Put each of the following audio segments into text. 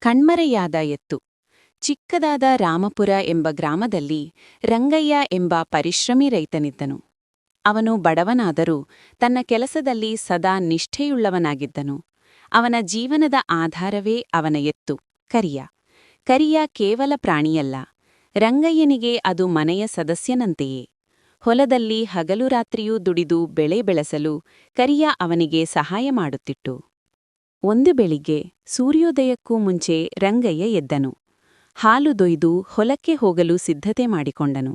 ಕಣ್ಮರೆಯಾದ ಎತ್ತು. ಚಿಕ್ಕದಾದ ರಾಮಪುರ ಎಂಬ ಗ್ರಾಮದಲ್ಲಿ ರಂಗಯ್ಯ ಎಂಬ ಪರಿಶ್ರಮಿ ರೈತನಿದ್ದನು. ಅವನು ಬಡವನಾದರೂ ತನ್ನ ಕೆಲಸದಲ್ಲಿ ಸದಾ ನಿಷ್ಠೆಯುಳ್ಳವನಾಗಿದ್ದನು. ಅವನ ಜೀವನದ ಆಧಾರವೇ ಅವನ ಎತ್ತು, ಕರಿಯ. ಕರಿಯ ಕೇವಲ ಪ್ರಾಣಿಯಲ್ಲ, ರಂಗಯ್ಯನಿಗೆ ಅದು ಮನೆಯ ಸದಸ್ಯನಂತೆಯೇ. ಹೊಲದಲ್ಲಿ ಹಗಲು ರಾತ್ರಿಯೂ ದುಡಿದು ಬೆಳೆ ಬೆಳೆಸಲು ಕರಿಯ ಅವನಿಗೆ ಸಹಾಯ ಮಾಡುತ್ತಿತ್ತು. ಒಂದು ಬೆಳಿಗ್ಗೆ ಸೂರ್ಯೋದಯಕ್ಕೂ ಮುಂಚೆ ರಂಗಯ್ಯ ಎದ್ದನು. ಹಾಲು ದೊಯ್ದು ಹೊಲಕ್ಕೆ ಹೋಗಲು ಸಿದ್ಧತೆ ಮಾಡಿಕೊಂಡನು.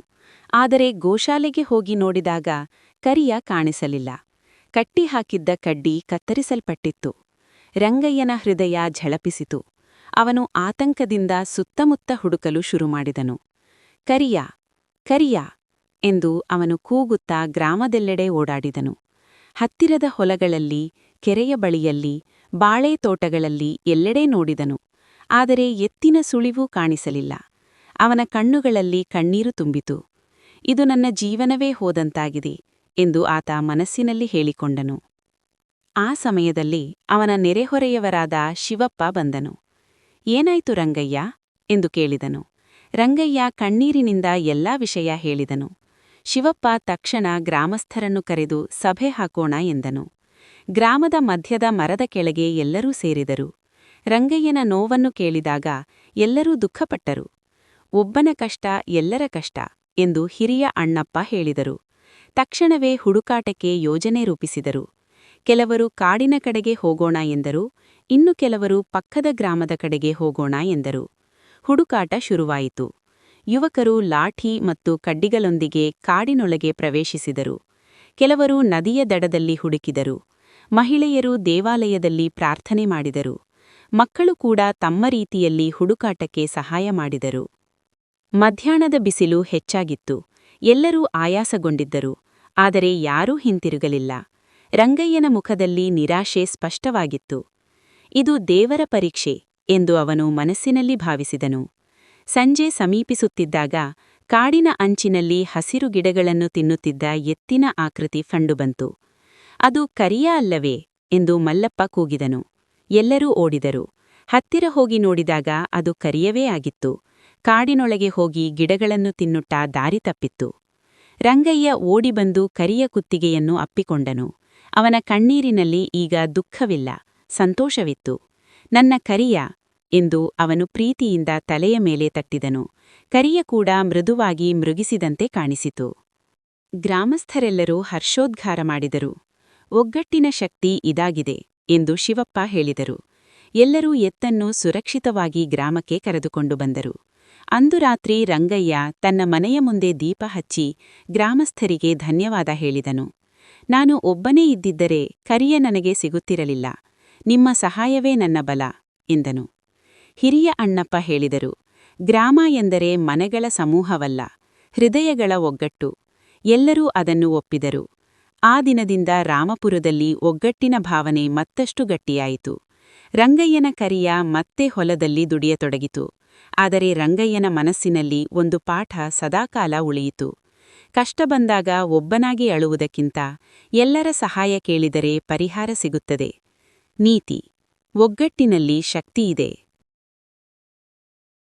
ಆದರೆ ಗೋಶಾಲೆಗೆ ಹೋಗಿ ನೋಡಿದಾಗ ಕರಿಯ ಕಾಣಿಸಲಿಲ್ಲ. ಕಟ್ಟಿಹಾಕಿದ್ದ ಕಡ್ಡಿ ಕತ್ತರಿಸಲ್ಪಟ್ಟಿತ್ತು. ರಂಗಯ್ಯನ ಹೃದಯ ಝಳಪಿಸಿತು. ಅವನು ಆತಂಕದಿಂದ ಸುತ್ತಮುತ್ತ ಹುಡುಕಲು ಶುರುಮಾಡಿದನು. ಕರಿಯ, ಕರಿಯ ಎಂದು ಅವನು ಕೂಗುತ್ತಾ ಗ್ರಾಮದೆಲ್ಲೆಡೆ ಓಡಾಡಿದನು. ಹತ್ತಿರದ ಹೊಲಗಳಲ್ಲಿ, ಕೆರೆಯ ಬಳಿಯಲ್ಲಿ, ಬಾಳೆ ತೋಟಗಳಲ್ಲಿ ಎಲ್ಲೆಡೆ ನೋಡಿದನು. ಆದರೆ ಎತ್ತಿನ ಸುಳಿವೂ ಕಾಣಿಸಲಿಲ್ಲ. ಅವನ ಕಣ್ಣುಗಳಲ್ಲಿ ಕಣ್ಣೀರು ತುಂಬಿತು. ಇದು ನನ್ನ ಜೀವನವೇ ಹೋದಂತಾಗಿದೆ ಎಂದು ಆತ ಮನಸ್ಸಿನಲ್ಲಿ ಹೇಳಿಕೊಂಡನು. ಆ ಸಮಯದಲ್ಲಿ ಅವನ ನೆರೆಹೊರೆಯವರಾದ ಶಿವಪ್ಪ ಬಂದನು. ಏನಾಯ್ತು ರಂಗಯ್ಯ ಎಂದು ಕೇಳಿದನು. ರಂಗಯ್ಯ ಕಣ್ಣೀರಿನಿಂದ ಎಲ್ಲಾ ವಿಷಯ ಹೇಳಿದನು. ಶಿವಪ್ಪ ತಕ್ಷಣ ಗ್ರಾಮಸ್ಥರನ್ನು ಕರೆದು ಸಭೆ ಹಾಕೋಣ ಎಂದನು. ಗ್ರಾಮದ ಮಧ್ಯದ ಮರದ ಕೆಳಗೆ ಎಲ್ಲರೂ ಸೇರಿದರು. ರಂಗಯ್ಯನ ನೋವನ್ನು ಕೇಳಿದಾಗ ಎಲ್ಲರೂ ದುಃಖಪಟ್ಟರು. ಒಬ್ಬನ ಕಷ್ಟ ಎಲ್ಲರ ಕಷ್ಟ ಎಂದು ಹಿರಿಯ ಅಣ್ಣಪ್ಪ ಹೇಳಿದರು. ತಕ್ಷಣವೇ ಹುಡುಕಾಟಕ್ಕೆ ಯೋಜನೆ ರೂಪಿಸಿದರು. ಕೆಲವರು ಕಾಡಿನ ಕಡೆಗೆ ಹೋಗೋಣ ಎಂದರು. ಇನ್ನು ಕೆಲವರು ಪಕ್ಕದ ಗ್ರಾಮದ ಕಡೆಗೆ ಹೋಗೋಣ ಎಂದರು. ಹುಡುಕಾಟ ಶುರುವಾಯಿತು. ಯುವಕರು ಲಾಠಿ ಮತ್ತು ಕಡ್ಡಿಗಳೊಂದಿಗೆ ಕಾಡಿನೊಳಗೆ ಪ್ರವೇಶಿಸಿದರು. ಕೆಲವರು ನದಿಯ ದಡದಲ್ಲಿ ಹುಡುಕಿದರು. ಮಹಿಳೆಯರು ದೇವಾಲಯದಲ್ಲಿ ಪ್ರಾರ್ಥನೆ ಮಾಡಿದರು. ಮಕ್ಕಳು ಕೂಡ ತಮ್ಮ ರೀತಿಯಲ್ಲಿ ಹುಡುಕಾಟಕ್ಕೆ ಸಹಾಯ ಮಾಡಿದರು. ಮಧ್ಯಾಹ್ನದ ಬಿಸಿಲು ಹೆಚ್ಚಾಗಿತ್ತು. ಎಲ್ಲರೂ ಆಯಾಸಗೊಂಡಿದ್ದರು. ಆದರೆ ಯಾರೂ ಹಿಂತಿರುಗಲಿಲ್ಲ. ರಂಗಯ್ಯನ ಮುಖದಲ್ಲಿ ನಿರಾಶೆ ಸ್ಪಷ್ಟವಾಗಿತ್ತು. ಇದು ದೇವರ ಪರೀಕ್ಷೆ ಎಂದು ಅವನು ಮನಸ್ಸಿನಲ್ಲಿ ಭಾವಿಸಿದನು. ಸಂಜೆ ಸಮೀಪಿಸುತ್ತಿದ್ದಾಗ ಕಾಡಿನ ಅಂಚಿನಲ್ಲಿ ಹಸಿರು ಗಿಡಗಳನ್ನು ತಿನ್ನುತ್ತಿದ್ದ ಎತ್ತಿನ ಆಕೃತಿ ಕಂಡುಬಂತು. ಅದು ಕರಿಯ ಅಲ್ಲವೇ ಎಂದು ಮಲ್ಲಪ್ಪ ಕೂಗಿದನು. ಎಲ್ಲರೂ ಓಡಿದರು. ಹತ್ತಿರ ಹೋಗಿ ನೋಡಿದಾಗ ಅದು ಕರಿಯವೇ ಆಗಿತ್ತು. ಕಾಡಿನೊಳಗೆ ಹೋಗಿ ಗಿಡಗಳನ್ನು ತಿನ್ನುತ್ತಾ ದಾರಿ ತಪ್ಪಿತ್ತು. ರಂಗಯ್ಯ ಓಡಿಬಂದು ಕರಿಯ ಕುತ್ತಿಗೆಯನ್ನು ಅಪ್ಪಿಕೊಂಡನು. ಅವನ ಕಣ್ಣೀರಿನಲ್ಲಿ ಈಗ ದುಃಖವಿಲ್ಲ, ಸಂತೋಷವಿತ್ತು. ನನ್ನ ಕರಿಯ ಎಂದು ಅವನು ಪ್ರೀತಿಯಿಂದ ತಲೆಯ ಮೇಲೆ ತಟ್ಟಿದನು. ಕರಿಯ ಕೂಡ ಮೃದುವಾಗಿ ಮೃಗಿಸಿದಂತೆ ಕಾಣಿಸಿತು. ಗ್ರಾಮಸ್ಥರೆಲ್ಲರೂ ಹರ್ಷೋದ್ಗಾರ ಮಾಡಿದರು. ಒಗ್ಗಟ್ಟಿನ ಶಕ್ತಿ ಇದಾಗಿದೆ ಎಂದು ಶಿವಪ್ಪ ಹೇಳಿದರು. ಎಲ್ಲರೂ ಎತ್ತನ್ನು ಸುರಕ್ಷಿತವಾಗಿ ಗ್ರಾಮಕ್ಕೆ ಕರೆದುಕೊಂಡು ಬಂದರು. ಅಂದು ರಾತ್ರಿ ರಂಗಯ್ಯ ತನ್ನ ಮನೆಯ ಮುಂದೆ ದೀಪ ಹಚ್ಚಿ ಗ್ರಾಮಸ್ಥರಿಗೆ ಧನ್ಯವಾದ ಹೇಳಿದನು. ನಾನು ಒಬ್ಬನೇ ಇದ್ದಿದ್ದರೆ ಕರಿಯ ನನಗೆ ಸಿಗುತ್ತಿರಲಿಲ್ಲ. ನಿಮ್ಮ ಸಹಾಯವೇ ನನ್ನ ಬಲ ಎಂದನು. ಹಿರಿಯ ಅಣ್ಣಪ್ಪ ಹೇಳಿದರು. ಗ್ರಾಮ ಎಂದರೆ ಮನೆಗಳ ಸಮೂಹವಲ್ಲ, ಹೃದಯಗಳ ಒಗ್ಗಟ್ಟು. ಎಲ್ಲರೂ ಅದನ್ನು ಒಪ್ಪಿದರು. ಆ ದಿನದಿಂದ ರಾಮಪುರದಲ್ಲಿ ಒಗ್ಗಟ್ಟಿನ ಭಾವನೆ ಮತ್ತಷ್ಟು ಗಟ್ಟಿಯಾಯಿತು. ರಂಗಯ್ಯನ ಕರಿಯ ಮತ್ತೆ ಹೊಲದಲ್ಲಿ ದುಡಿಯತೊಡಗಿತು. ಆದರೆ ರಂಗಯ್ಯನ ಮನಸ್ಸಿನಲ್ಲಿ ಒಂದು ಪಾಠ ಸದಾಕಾಲ ಉಳಿಯಿತು. ಕಷ್ಟ ಬಂದಾಗ ಒಬ್ಬನಾಗಿ ಅಳುವುದಕ್ಕಿಂತ ಎಲ್ಲರ ಸಹಾಯ ಕೇಳಿದರೆ ಪರಿಹಾರ ಸಿಗುತ್ತದೆ. ನೀತಿ: ಒಗ್ಗಟ್ಟಿನಲ್ಲಿ ಶಕ್ತಿಯಿದೆ.